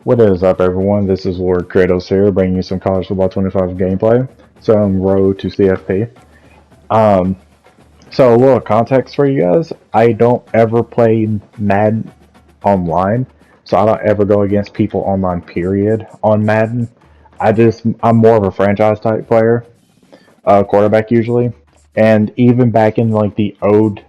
What is up, everyone? This is Lord Kratos here, bringing you some College Football 25 gameplay. Some road to CFP. Um, so a little context for you guys. I don't ever play Madden online, so I don't ever go against people online. Period. On Madden, I'm more of a franchise type player, quarterback usually, and even back in like the old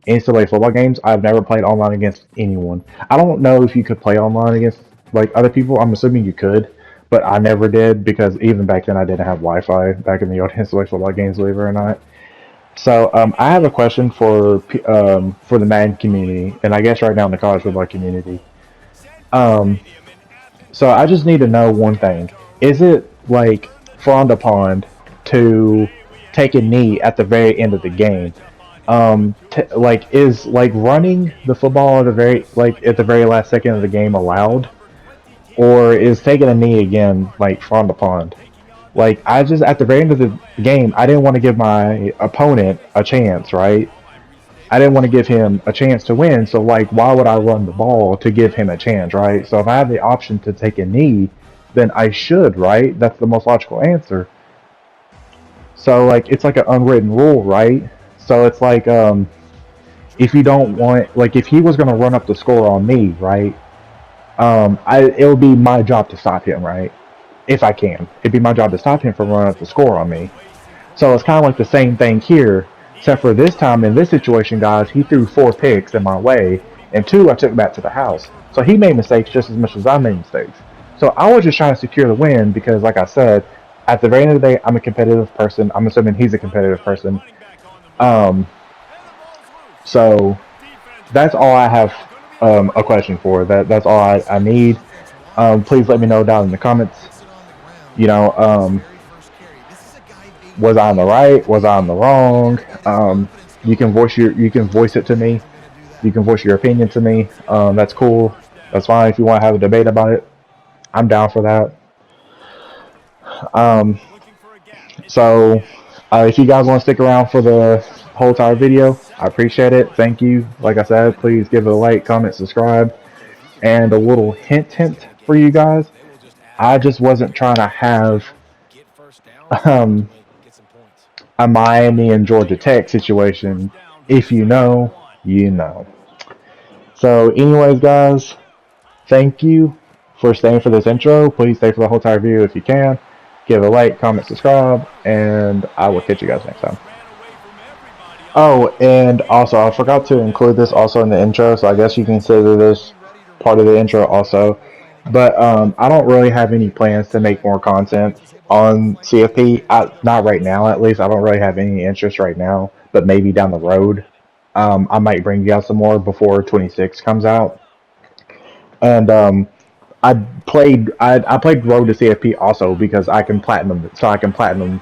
NCAA football games, I've never played online against anyone. I don't know if you could play online against like other people. I'm assuming you could, but I never did because even back then I didn't have Wi-Fi back in the old NCAA football games, believe it or not. So I have a question for the Madden community, and I guess right now in the college football community. Um, so I just need to know one thing: is it like frowned upon to take a knee at the very end of the game? Like is like running the football at the very last second of the game allowed, or is taking a knee again like frowned upon? Like I just at the very end of the game, I didn't want to give my opponent a chance, right? I didn't want to give him a chance to win, so like why would I run the ball to give him a chance, right? So if I have the option to take a knee, then I should, right? That's the most logical answer. So like it's like an unwritten rule, right? So it's like if you don't want like if he was going to run up the score on me, right? It would be my job to stop him, right? If I can, it'd be my job to stop him from running up the score on me. So it's kind of like the same thing here, except for this time in this situation, guys, he threw four picks in my way, and two I took back to the house. So he made mistakes just as much as I made mistakes. So I was just trying to secure the win because, like I said, at the very end of the day, I'm a competitive person. I'm assuming he's a competitive person. Um, so that's all I have a question for. That's all I need. Please let me know down in the comments. You know, was I on the right? Was I on the wrong? You can voice it to me. You can voice your opinion to me. That's cool. That's fine. If you want to have a debate about it, I'm down for that. Um, so if you guys want to stick around for the whole entire video, I appreciate it. Thank you. Like I said, please give it a like, comment, subscribe, and a little hint for you guys. I just wasn't trying to have um, a Miami and Georgia Tech situation. If you know, you know. So, anyways, guys, thank you for staying for this intro. Please stay for the whole entire video if you can. Give a like, comment, subscribe, and I will catch you guys next time. Oh, and also, I forgot to include this also in the intro, so I guess you consider this part of the intro also. But I don't really have any plans to make more content on CFP. Not right now, at least. I don't really have any interest right now, but maybe down the road. I might bring you guys some more before 26 comes out. And I played Road to CFP also because I can platinum, so I can platinum,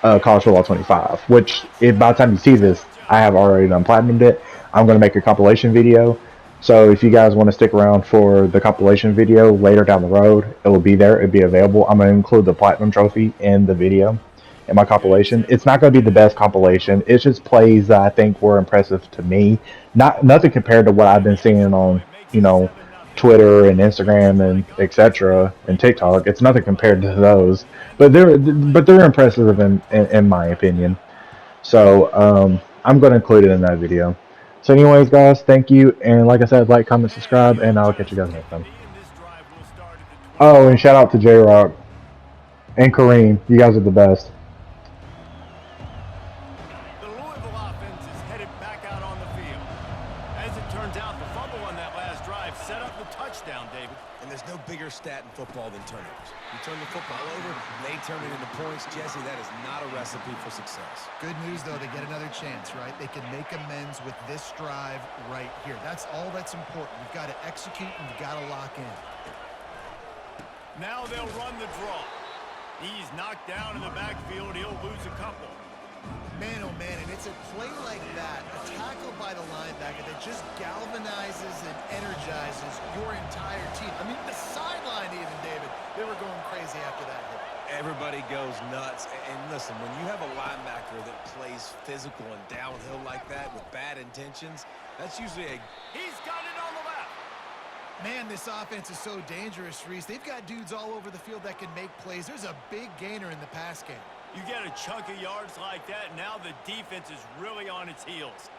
College Football 25, which if by the time you see this, I have already done platinumed it. I'm going to make a compilation video. So if you guys want to stick around for the compilation video later down the road, it will be there. It'll be available. I'm going to include the platinum trophy in the video in my compilation. It's not going to be the best compilation. It's just plays that I think were impressive to me. Nothing compared to what I've been seeing on, you know, Twitter and Instagram and etc. and TikTok. It's nothing compared to those, but they're impressive in my opinion. So I'm going to include it in that video. So, anyways, guys, thank you, and like I said, like, comment, subscribe, and I'll catch you guys next time. Oh, and shout out to J Rock and Kareem. You guys are the best. The Louisville offense is headed back out on the field. As it turns out, the fumble on that last drive set up the touchdown, David. And there's no bigger stat in football than turnovers. You turn the football over, they turn it into points. Jesse, that is not a recipe for success. Good news, though, to get another chance, right? They can make amends with this drive right here. That's all that's important. You've got to execute and you've got to lock in. Now they'll run the draw. He's knocked down in the backfield. He'll lose a couple. Man, oh man, and it's a play like that, a tackle by the linebacker that just galvanizes and energizes your entire team. I mean, the sideline even, David, they were going crazy after that hit. Everybody goes nuts. And listen, when you have a linebacker that plays physical and downhill like that with bad intentions, that's usually a... He's got it on the left. Man, this offense is so dangerous, Reese. They've got dudes all over the field that can make plays. There's a big gainer in the pass game. You get a chunk of yards like that, now the defense is really on its heels.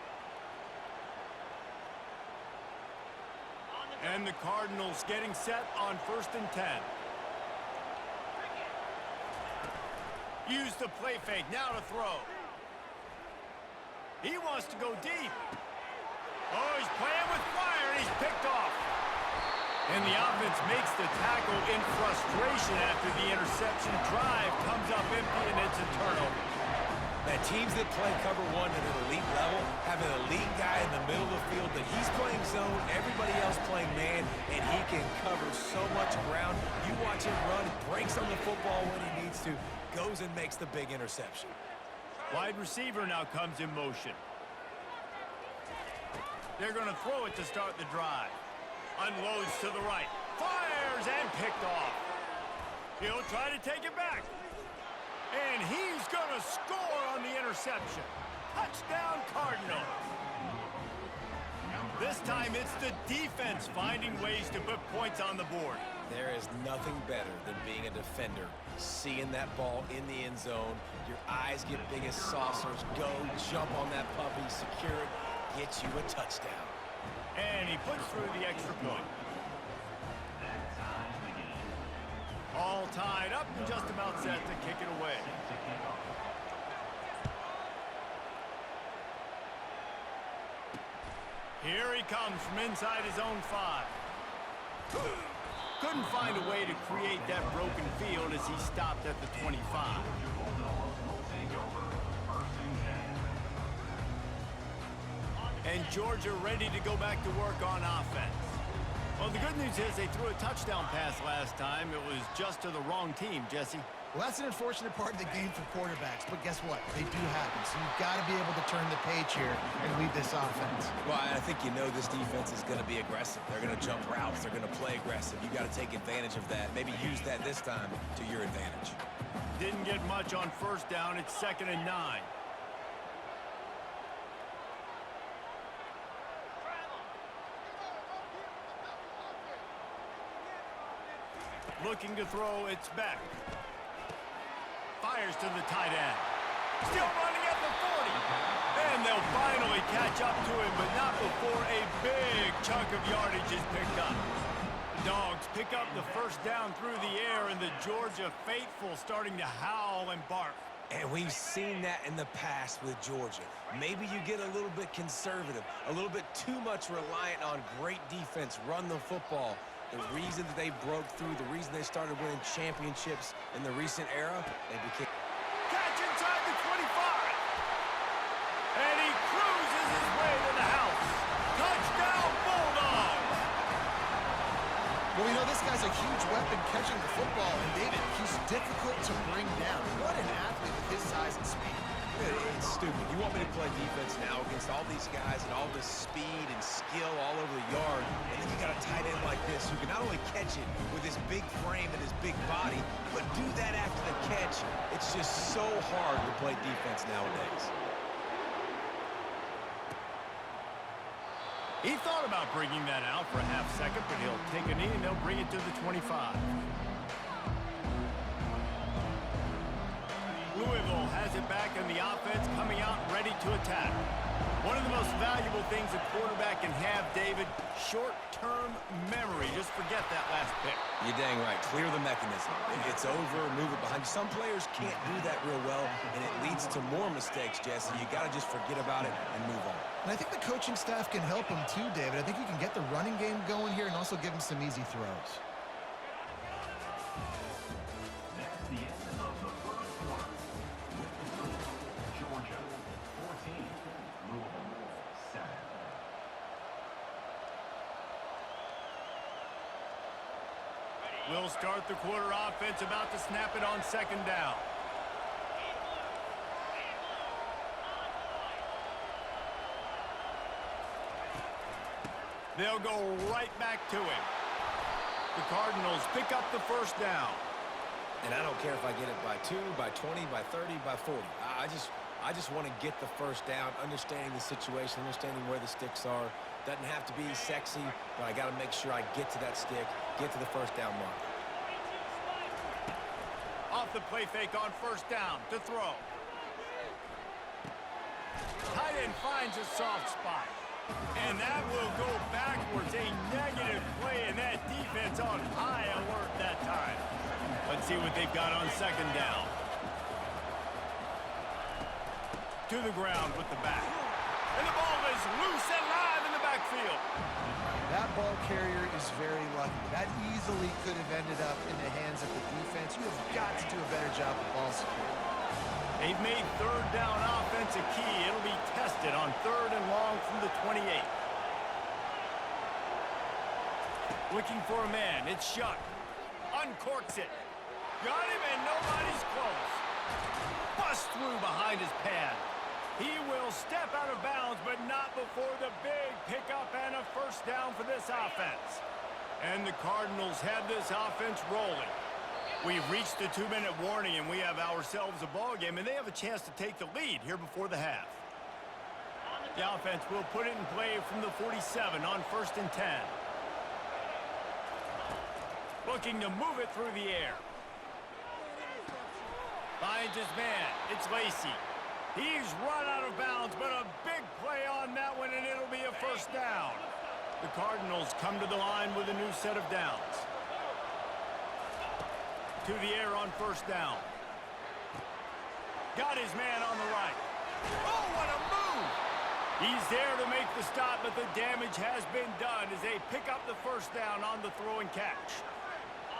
And the Cardinals getting set on 1st and 10. Use the play fake, now to throw. He wants to go deep. Oh, he's playing with fire, and he's picked off. And the offense makes the tackle in frustration after the interception. Drive comes up empty, and it's a turnover. Now, teams that play cover one at an elite level have an elite guy in the middle of the field that he's playing zone, everybody else playing man, and he can cover so much ground. You watch him run, breaks on the football when he needs to, goes and makes the big interception. Wide receiver now comes in motion. They're going to throw it to start the drive. Unloads to the right. Fires and picked off. He'll try to take it back. And he's going to score on the interception. Touchdown, Cardinals. This time it's the defense finding ways to put points on the board. There is nothing better than being a defender, seeing that ball in the end zone. Your eyes get big as saucers. Go, jump on that puppy, secure it, get you a touchdown. And he puts through the extra point. All tied up and just about set to kick it away. Here he comes from inside his own 5. Couldn't find a way to create that broken field as he stopped at the 25. And Georgia ready to go back to work on offense. Well, the good news is they threw a touchdown pass last time. It was just to the wrong team, Jesse. Well, that's an unfortunate part of the game for quarterbacks, but guess what? They do happen, so you've got to be able to turn the page here and lead this offense. Well, I think you know this defense is going to be aggressive. They're going to jump routes. They're going to play aggressive. You got to take advantage of that. Maybe use that this time to your advantage. Didn't get much on 1st down. It's 2nd and 9. Looking to throw, it's back. Fires to the tight end. Still running at the 40. And they'll finally catch up to him, but not before a big chunk of yardage is picked up. The Dogs pick up the 1st down through the air, and the Georgia faithful starting to howl and bark. And we've seen that in the past with Georgia. Maybe you get a little bit conservative, a little bit too much reliant on great defense, run the football. The reason that they broke through, the reason they started winning championships in the recent era, they became... Catch inside the 25. And he cruises his way to the house. Touchdown, Bulldogs. Well, you know, this guy's a huge weapon catching the football, and David, he's difficult to bring down. What an athlete with his size and speed. It's stupid. You want me to play defense now against all these guys and all this speed and skill all over the yard, and then you got a tight end like this who can not only catch it with his big frame and his big body, but do that after the catch. It's just so hard to play defense nowadays. He thought about bringing that out for a half second, but he'll take a knee and they'll bring it to the 25. Louisville has it back, and the offense coming out ready to attack. One of the most valuable things a quarterback can have, David, short-term memory. Just forget that last pick. You're dang right. Clear the mechanism. It's over, move it behind you. Some players can't do that real well, and it leads to more mistakes, Jesse. You got to just forget about it and move on. And I think the coaching staff can help him too, David. I think you can get the running game going here and also give him some easy throws. We'll start the quarter offense, about to snap it on 2nd down. They'll go right back to him. The Cardinals pick up the 1st down. And I don't care if I get it by 2, by 20, by 30, by 40. I just want to get the 1st down, understanding the situation, understanding where the sticks are. Doesn't have to be sexy, but I got to make sure I get to that stick, get to the first down mark. Off the play fake on first down to throw. Tight end finds a soft spot. And that will go backwards. A negative play, and that defense on high alert that time. Let's see what they've got on second down. To the ground with the back. And the ball is loose and live in the backfield. That ball carrier is very lucky. That easily could have ended up in the hands of the defense. You have got to do a better job of ball security. They've made third down offense a key. It'll be tested on third and long from the 28. Looking for a man. It's Shuck. Uncorks it. Got him, and nobody's close. Bust through behind his pad. He will step out of bounds, but not before the big pickup and a first down for this offense. And the Cardinals have this offense rolling. We've reached the 2-minute warning, and we have ourselves a ball game, and they have a chance to take the lead here before the half. The offense will put it in play from the 47 on first and 10. Looking to move it through the air. Finds his man. It's Lacy. He's run out of bounds, but a big play on that one, and it'll be a first down. The Cardinals come to the line with a new set of downs. To the air on first down. Got his man on the right. Oh, what a move! He's there to make the stop, but the damage has been done as they pick up the first down on the throw and catch.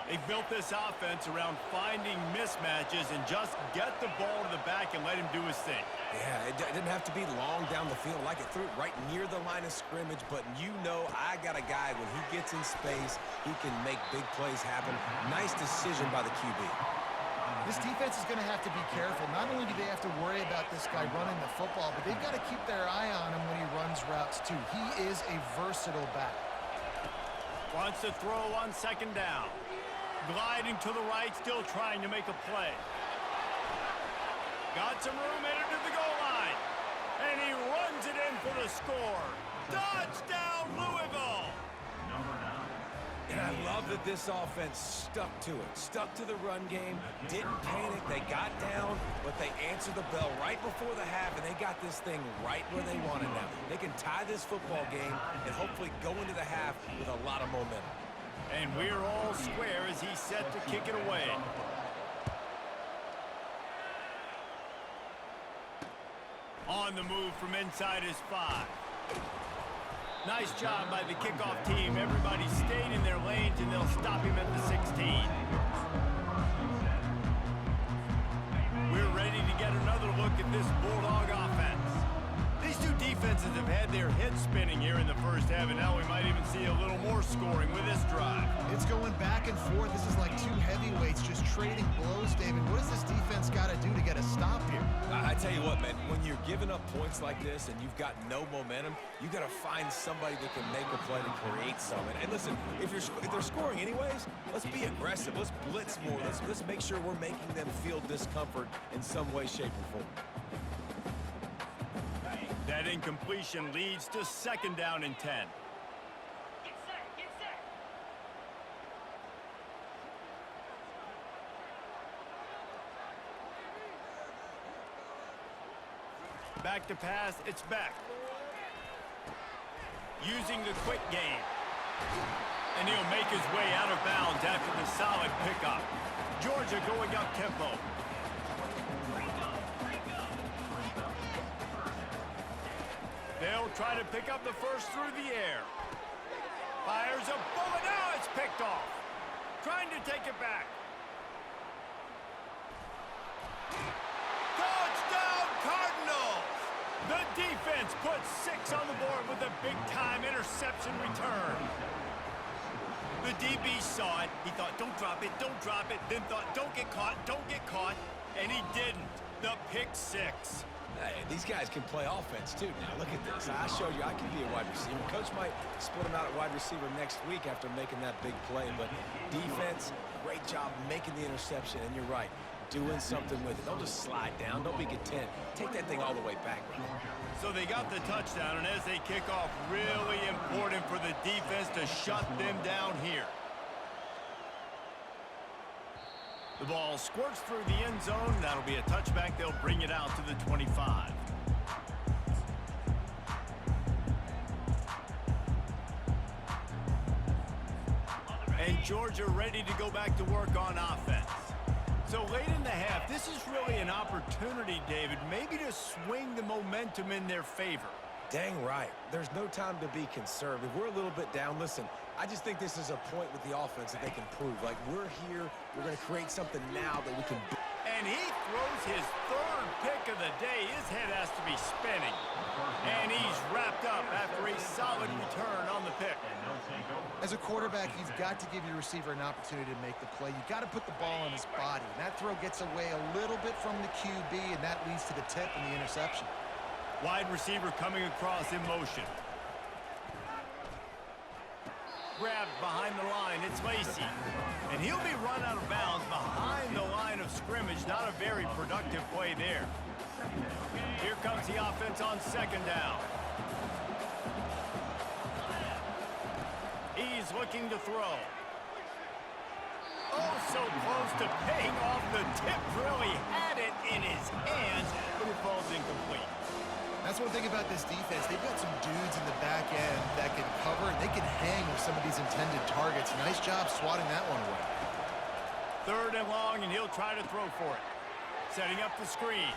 They built this offense around finding mismatches and just get the ball to the back and let him do his thing. Yeah, it didn't have to be long down the field. Like it threw it right near the line of scrimmage, but you know I got a guy, when he gets in space, he can make big plays happen. Nice decision by the QB. This defense is going to have to be careful. Not only do they have to worry about this guy running the football, but they've got to keep their eye on him when he runs routes too. He is a versatile back. Wants to throw on second down. Gliding to the right, still trying to make a play. Got some room, headed to the goal line. And he runs it in for the score. Touchdown, Louisville! And I love that this offense stuck to it. Stuck to the run game, didn't panic. They got down, but they answered the bell right before the half, and they got this thing right where they want it now. They can tie this football game and hopefully go into the half with a lot of momentum. And we're all square as he's set to kick it away. On the move from inside his 5. Nice job by the kickoff team. Everybody stayed in their lanes, and they'll stop him at the 16. We're ready to get another look at this Bulldog offense. These two defenses have had their heads spinning here in the first half, and now we might even see a little more scoring with this drive. It's going back and forth. This is like two heavyweights just trading blows, David. What does this defense got to do to get a stop here? I tell you what, man, when you're giving up points like this and you've got no momentum, you got to find somebody that can make a play to create some. And listen, if they're scoring anyways, let's be aggressive. Let's blitz more. Let's make sure we're making them feel discomfort in some way, shape, or form. That incompletion leads to second down and 10. Get set. Back to pass, it's back. Using the quick game. And he'll make his way out of bounds after the solid pickup. Georgia going up tempo. They'll try to pick up the first through the air. Fires a bullet. Now it's picked off. Trying to take it back. Touchdown, Cardinals! The defense puts 6 on the board with a big-time interception return. The DB saw it. He thought, don't drop it, then thought, don't get caught, and he didn't. The pick 6. Hey, these guys can play offense, too. Now, look at this. I showed you I can be a wide receiver. Coach might split him out at wide receiver next week after making that big play. But defense, great job making the interception. And you're right. doing something with it. Don't just slide down. Don't be content. Take that thing all the way back. So they got the touchdown, and as they kick off, really important for the defense to shut them down here. The ball squirts through the end zone. That'll be a touchback. They'll bring it out to the 25. And Georgia ready to go back to work on offense. So late in the half, this is really an opportunity, David, maybe to swing the momentum in their favor. Dang right. There's no time to be conservative. We're a little bit down. Listen, I just think this is a point with the offense that they can prove. Like, we're here. We're going to create something now that we can do. And he throws his third pick of the day. His head has to be spinning. And he's wrapped up after a solid return on the pick. As a quarterback, you've got to give your receiver an opportunity to make the play. You've got to put the ball on his body. And that throw gets away a little bit from the QB, and that leads to the tip and the interception. Wide receiver coming across in motion. Grabbed behind the line. It's Lacy. And he'll be run out of bounds behind the line of scrimmage. Not a very productive play there. Here comes the offense on second down. He's looking to throw. Oh, so close to paying off. The tip really had it in his hands, but it falls incomplete. That's one thing about this defense. They've got some dudes in the back end that can cover, and they can hang with some of these intended targets. Nice job swatting that one away. Third and long, and he'll try to throw for it. Setting up the screen.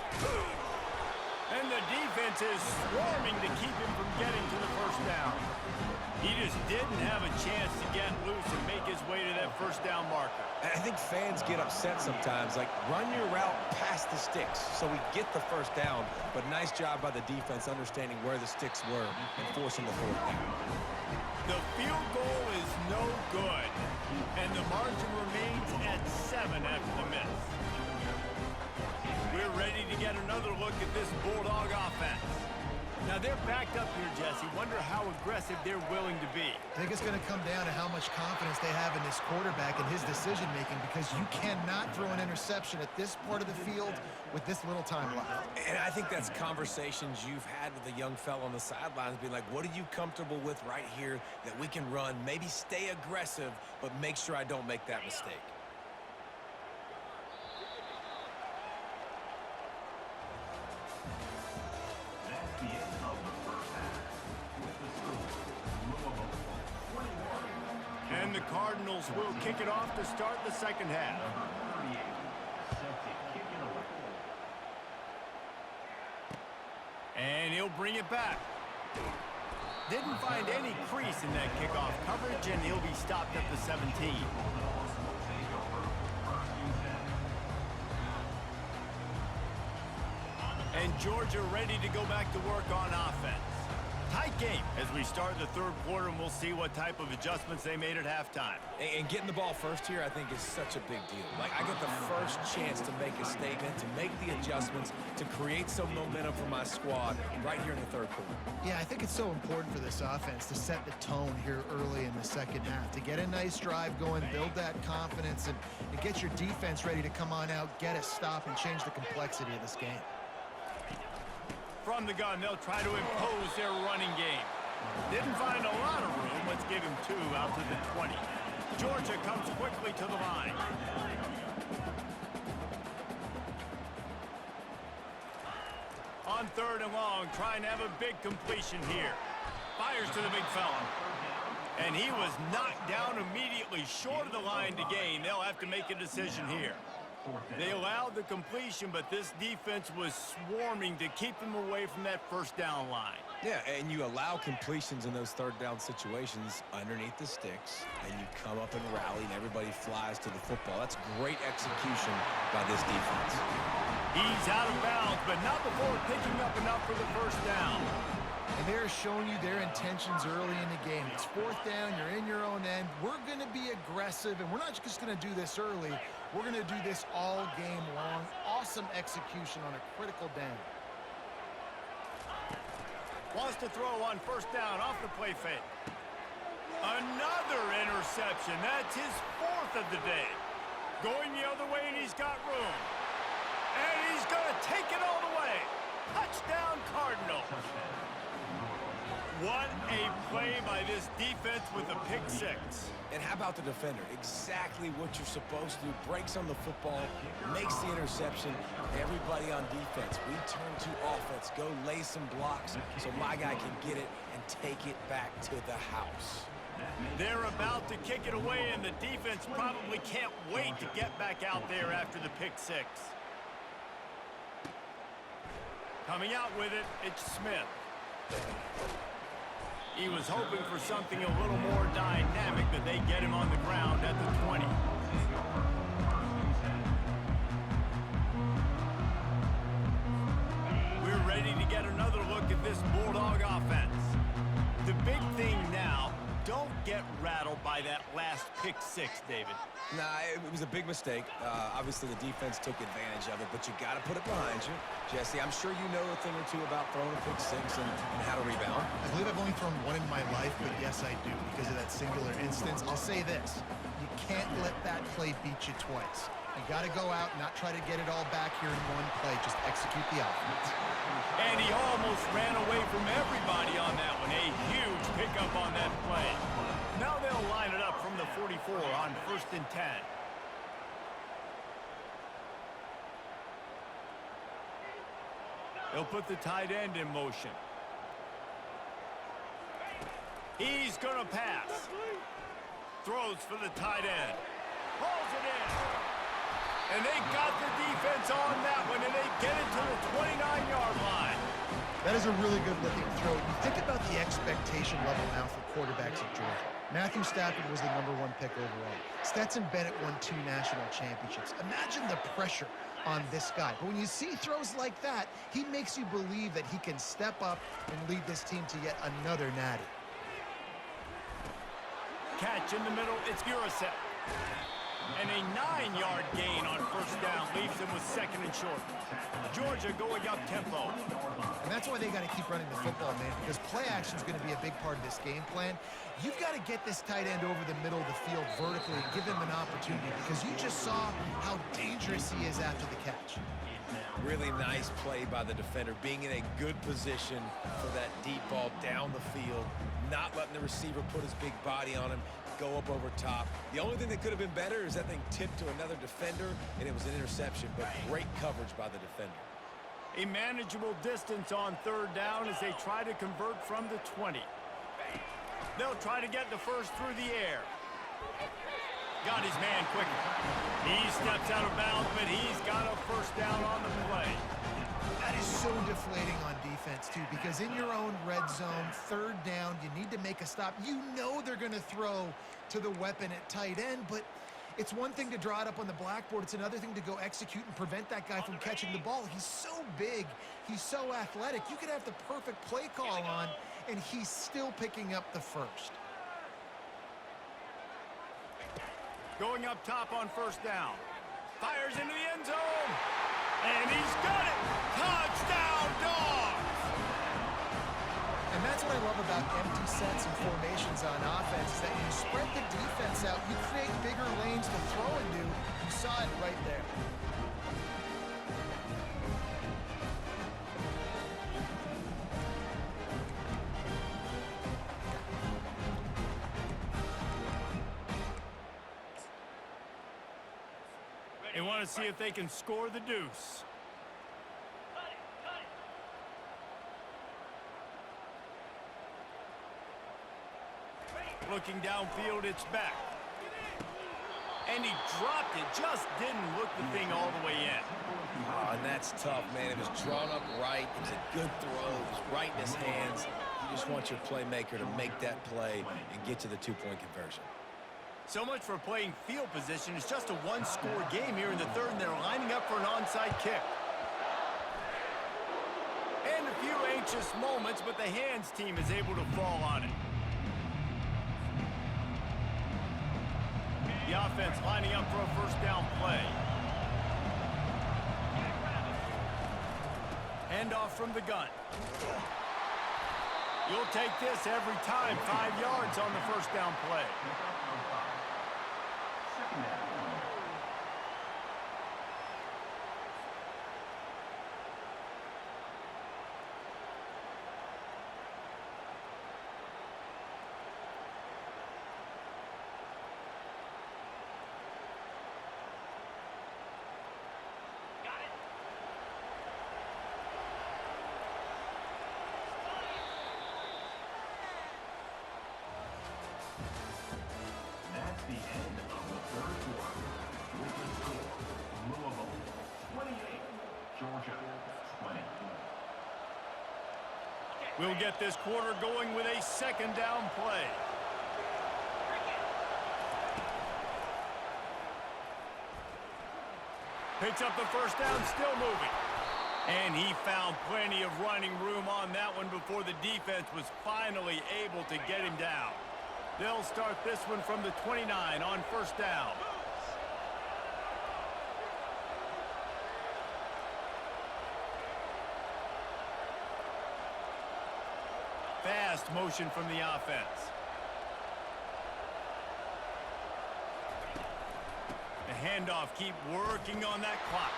And the defense is swarming to keep him from getting to the first down. He just didn't have a chance to get loose and make his way to that first down marker. I think fans get upset sometimes. Like, run your route past the sticks so we get the first down. But nice job by the defense understanding where the sticks were and forcing the fourth down. The field goal is no good. And the margin remains at 7 after the miss. We're ready to get another look at this Bulldog offense. Now, they're backed up here, Jesse. Wonder how aggressive they're willing to be. I think it's going to come down to how much confidence they have in this quarterback and his decision-making, because you cannot throw an interception at this part of the field with this little time left. And I think that's conversations you've had with the young fella on the sidelines, being like, what are you comfortable with right here that we can run? Maybe stay aggressive, but make sure I don't make that mistake. And the Cardinals will kick it off to start the second half. And he'll bring it back. Didn't find any crease in that kickoff coverage, and he'll be stopped at the 17. And Georgia ready to go back to work on offense. Tight game as we start the third quarter, and we'll see what type of adjustments they made at halftime. And getting the ball first here, I think, is such a big deal. Like, I get the first chance to make a statement, to make the adjustments, to create some momentum for my squad right here in the third quarter. Yeah, I think it's so important for this offense to set the tone here early in the second half, to get a nice drive going, build that confidence, and get your defense ready to come on out, get a stop, and change the complexity of this game. From the gun, they'll try to impose their running game. Didn't find a lot of room. Let's give him 2 out to the 20. Georgia comes quickly to the line. On third and long, trying to have a big completion here. Fires to the big fella. And he was knocked down immediately short of the line to gain. They'll have to make a decision here. They allowed the completion, but this defense was swarming to keep them away from that first down line. Yeah, and you allow completions in those third down situations underneath the sticks, and you come up and rally, and everybody flies to the football. That's great execution by this defense. He's out of bounds, but not before picking up enough for the first down. And they're showing you their intentions early in the game. It's fourth down, you're in your own end. We're going to be aggressive, and we're not just going to do this early. We're going to do this all game long. Awesome execution on a critical down. Wants to throw on first down off the play fake. Another interception. That's his 4th of the day. Going the other way, and he's got room. And he's going to take it all the way. Touchdown, Cardinals. What a play by this defense with a pick six. And how about the defender? Exactly what you're supposed to do. Breaks on the football, makes the interception. Everybody on defense, we turn to offense. Go lay some blocks so my guy can get it and take it back to the house. They're about to kick it away, and the defense probably can't wait to get back out there after the pick six. Coming out with it, it's Smith. He was hoping for something a little more dynamic, but they get him on the ground at the 20. We're ready to get another look at this Bulldog offense. The big thing now, don't get rattled by that last pick six, David. Nah, it was a big mistake. Obviously, the defense took advantage of it, but you got to put it behind you. Jesse, I'm sure you know a thing or two about throwing a pick six and how to rebound. I believe I've only thrown one in my life, but yes, I do, because of that singular instance. I'll say this. You can't let that play beat you twice. You got to go out and not try to get it all back here in one play. Just execute the offense. And he almost ran away from everybody on that one. A huge pickup on that play. Now they'll line it up from the 44 on 1st and 10. They'll put the tight end in motion. He's going to pass. Throws for the tight end. Pulls it in. And they got the defense on that one, and they get it to the 29-yard line. That is a really good-looking throw. You think about the expectation level now for quarterbacks at Georgia. Matthew Stafford was the #1 pick overall. Stetson Bennett won 2 national championships. Imagine the pressure on this guy. But when you see throws like that, he makes you believe that he can step up and lead this team to yet another natty. Catch in the middle, it's Urasek. And a 9-yard gain on 1st down leaves them with 2nd and short. Georgia going up tempo. And that's why they got to keep running the football, man, because play action is going to be a big part of this game plan. You've got to get this tight end over the middle of the field vertically and give him an opportunity, because you just saw how dangerous he is after the catch. Really nice play by the defender, being in a good position for that deep ball down the field, not letting the receiver put his big body on him, go up over top. The only thing that could have been better is that thing tipped to another defender, and it was an interception, but great coverage by the defender. A manageable distance on 3rd down as they try to convert from the 20. They'll try to get the first through the air. Got his man quickly. He steps out of bounds, but he's got a 1st down on the play. That is so deflating on defense, too, because in your own red zone, 3rd down, you need to make a stop. You know they're going to throw to the weapon at tight end, but it's one thing to draw it up on the blackboard. It's another thing to go execute and prevent that guy from catching the ball. He's so big. He's so athletic. You could have the perfect play call on, and he's still picking up the first. Going up top on 1st down. Fires into the end zone. And he's got it. Touchdown, Dogs! And that's what I love about empty sets and formations on offense, is that when you spread the defense out, you create bigger lanes to throw into. You saw it right there. They want to see if they can score the deuce. Looking downfield, it's back. And he dropped it, just didn't look the thing all the way in. Oh, and that's tough, man. It was drawn up right. It was a good throw. It was right in his hands. You just want your playmaker to make that play and get to the 2-point conversion. So much for playing field position. It's just a 1-score game here in the 3rd, and they're lining up for an onside kick. And a few anxious moments, but the hands team is able to fall on it. The offense lining up for a 1st down play. Handoff from the gun. You'll take this every time. 5 yards on the 1st down play. We'll get this quarter going with a second down play. Picks up the first down, still moving. And he found plenty of running room on that one before the defense was finally able to get him down. They'll start this one from the 29 on first down. Fast motion from the offense. The handoff, keep working on that clock.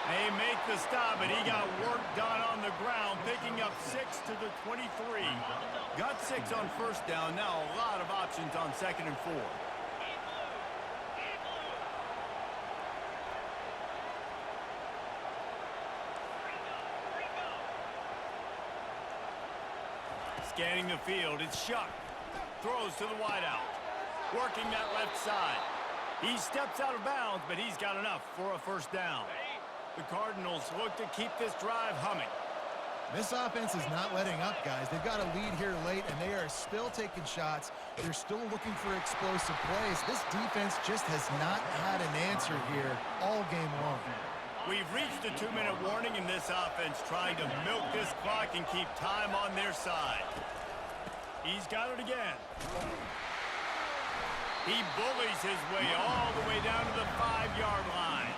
They make the stop, but he got work done on the ground, picking up 6 to the 23. Got 6 on first down, now a lot of options on second and 4. Scanning the field, it's Shuck. Throws to the wideout. Working that left side. He steps out of bounds, but he's got enough for a first down. The Cardinals look to keep this drive humming. This offense is not letting up, guys. They've got a lead here late, and they are still taking shots. They're still looking for explosive plays. This defense just has not had an answer here all game long. We've reached the 2-minute warning in this offense, trying to milk this clock and keep time on their side. He's got it again. He bullies his way all the way down to the 5-yard line.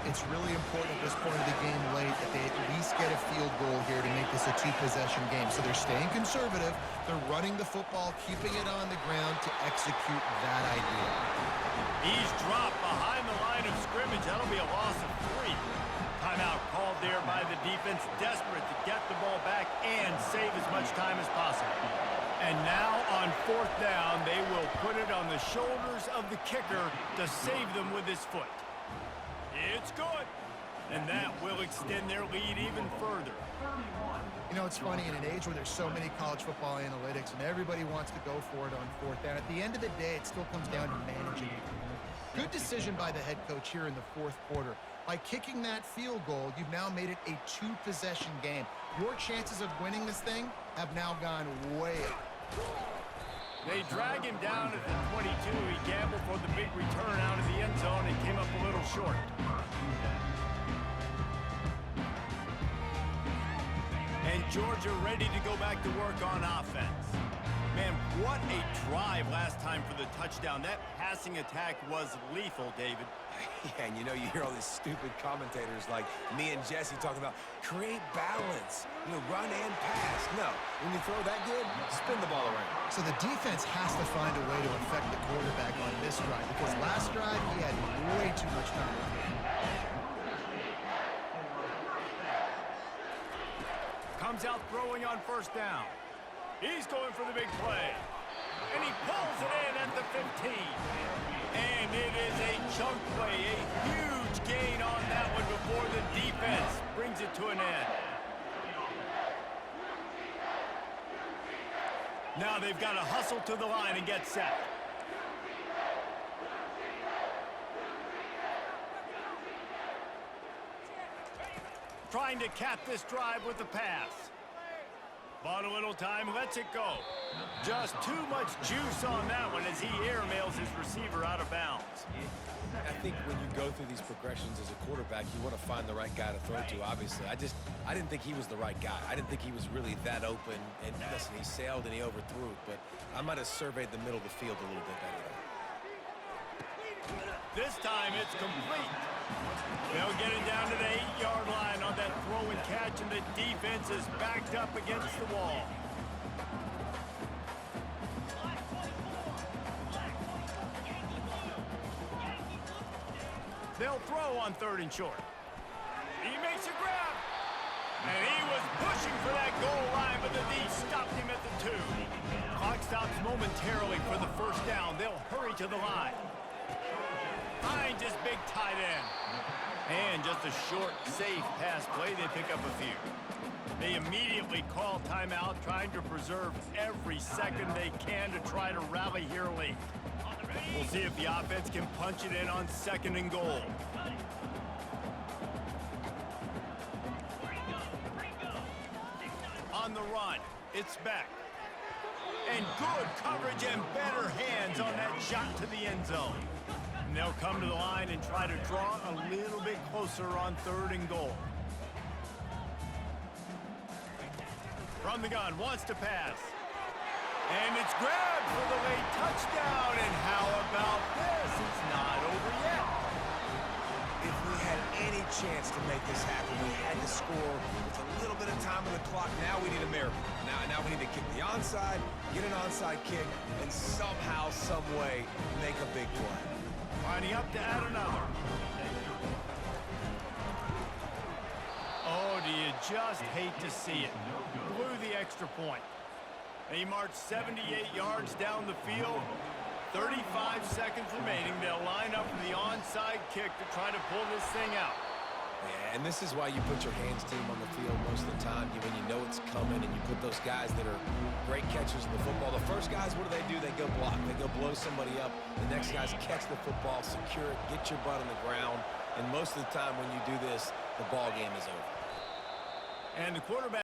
It's really important at this point of the game late that they at least get a field goal here to make this a 2-possession game. So they're staying conservative. They're running the football, keeping it on the ground to execute that idea. He's dropped behind the line of scrimmage. That'll be a loss of 3. Timeout called there by the defense, desperate to get the ball back and save as much time as possible. And now on fourth down, they will put it on the shoulders of the kicker to save them with his foot. It's good. And that will extend their lead even further. You know, it's funny, in an age where there's so many college football analytics and everybody wants to go for it on fourth down, at the end of the day, it still comes down to managing it. Good decision by the head coach here in the fourth quarter. By kicking that field goal, you've now made it a 2-possession game. Your chances of winning this thing have now gone way up. They drag him down at the 22. He gambled for the big return out of the end zone and came up a little short. And Georgia ready to go back to work on offense. Man, what a drive last time for the touchdown. That passing attack was lethal, David. Yeah, and you know, you hear all these stupid commentators like me and Jesse talking about create balance, you know, run and pass. No, when you throw that good, spin the ball around. So the defense has to find a way to affect the quarterback on this drive, because last drive he had way too much time with him. Comes out throwing on first down. He's going for the big play. And he pulls it in at the 15. And it is a chunk play, a huge gain on that one before the defense brings it to an end. Now they've got to hustle to the line and get set. Trying to cap this drive with the pass. Bought a little time, lets it go. Just too much juice on that one as he airmails his receiver out of bounds. I think when you go through these progressions as a quarterback, you want to find the right guy to throw to, obviously. I didn't think he was the right guy. I didn't think he was really that open. And listen, he sailed and he overthrew it, but I might have surveyed the middle of the field a little bit better there. This time it's complete. They'll get it down to the 8-yard line on that throw and catch, and the defense is backed up against the wall. They'll throw on 3rd and short. He makes a grab. And he was pushing for that goal line, but the D stopped him at the 2. Clock stops momentarily for the first down. They'll hurry to the line. Finds his big tight end. And just a short, safe pass play, they pick up a few. They immediately call timeout, trying to preserve every second they can to try to rally here late. We'll See if the offense can punch it in on 2nd and goal. On the run, it's Beck. And good coverage and better hands on that shot to the end zone. And they'll come to the line and try to draw a little bit closer on 3rd and goal. From the gun, wants to pass. And it's grabbed for the late touchdown. And how about this? It's not over yet. If we had any chance to make this happen, we had to score with a little bit of time on the clock. Now we need a miracle. Now we need to kick the onside, get an onside kick, and somehow, some way, make a big play. Lining up to add another. Oh, do you just hate to see it? Blew the extra point. They march 78 yards down the field. 35 seconds remaining. They'll line up for the onside kick to try to pull this thing out. Yeah, and this is why you put your hands team on the field most of the time, when you know it's coming, and you put those guys that are great catchers of the football. The first guys, what do? They go block. They go blow somebody up. The next guys catch the football, secure it, get your butt on the ground. And most of the time when you do this, the ball game is over. And the quarterback